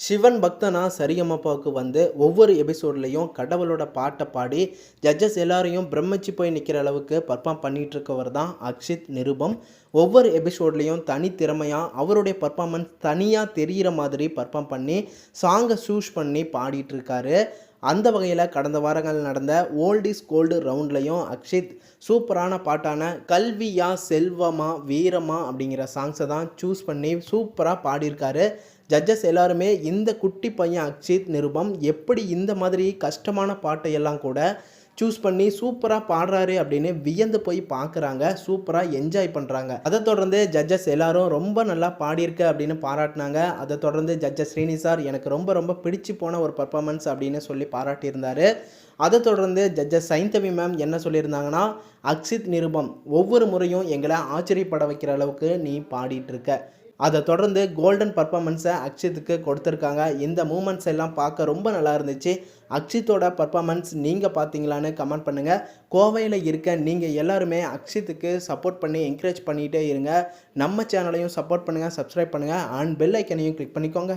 சிவன் பக்தனா சரிகமபாவுக்கு வந்து ஒவ்வொரு எபிசோட்லேயும் கடவுளோட பாட்டை பாடி ஜட்ஜஸ் எல்லாரையும் பிரமிச்சு போய் நிற்கிற அளவுக்கு பர்ஃபார்ம் பண்ணிகிட்டு இருக்கவர் தான் அக்ஷித் நிருபம். ஒவ்வொரு எபிசோட்லேயும் தனித்திறமையாக அவருடைய பர்ஃபார்மன்ஸ் தனியாக தெரிகிற மாதிரி பர்ஃபார்ம் பண்ணி சாங்கை சூஸ் பண்ணி பாடிட்டு இருக்காரு. அந்த வகையில் கடந்த வாரங்கள் நடந்த ஓல்ட் இஸ் கோல்டு ரவுண்ட்லையும் அக்ஷித் சூப்பரான பாட்டான கல்வியா செல்வமா வீரமா அப்படிங்கிற சாங்ஸை தான் சூஸ் பண்ணி சூப்பராக பாடியிருக்காரு. ஜட்ஜஸ் எல்லாருமே இந்த குட்டி பையன் அக்ஷித் நிருபம் எப்படி இந்த மாதிரி கஷ்டமான பாட்டையெல்லாம் கூட சூஸ் பண்ணி சூப்பராக பாடுறாரு அப்படின்னு வியந்து போய் பார்க்குறாங்க, சூப்பராக என்ஜாய் பண்ணுறாங்க. அதை தொடர்ந்து ஜட்ஜஸ் எல்லாரும் ரொம்ப நல்லா பாடியிருக்கு அப்படின்னு பாராட்டினாங்க. அதை தொடர்ந்து ஜட்ஜஸ் ஸ்ரீனி சார் எனக்கு ரொம்ப ரொம்ப பிடிச்சி போன ஒரு பர்ஃபார்மன்ஸ் அப்படின்னு சொல்லி பாராட்டியிருந்தார். அதை தொடர்ந்து ஜட்ஜஸ் சைந்தவி மேம் என்ன சொல்லியிருந்தாங்கன்னா, அக்ஷித் நிருபம் ஒவ்வொரு முறையும் எங்களை ஆச்சரியப்பட வைக்கிற அளவுக்கு நீ பாடிட்டு இருக்க. அதை தொடர்ந்து கோல்டன் பர்ஃபார்மன்ஸை அக்ஷித்துக்கு கொடுத்துருக்காங்க. இந்த மூமெண்ட்ஸ் எல்லாம் பார்க்க ரொம்ப நல்லா இருந்துச்சு. அக்ஷித்தோட பர்ஃபார்மன்ஸ் நீங்கள் பார்த்தீங்களான்னு கமெண்ட் பண்ணுங்கள். கோவையில் இருக்க நீங்கள் எல்லாருமே அக்ஷித்துக்கு சப்போர்ட் பண்ணி என்கரேஜ் பண்ணிகிட்டே இருங்க. நம்ம சேனலையும் சப்போர்ட் பண்ணுங்கள், சப்ஸ்கிரைப் பண்ணுங்கள் அண்ட் பெல் ஐக்கனையும் கிளிக் பண்ணிக்கோங்க.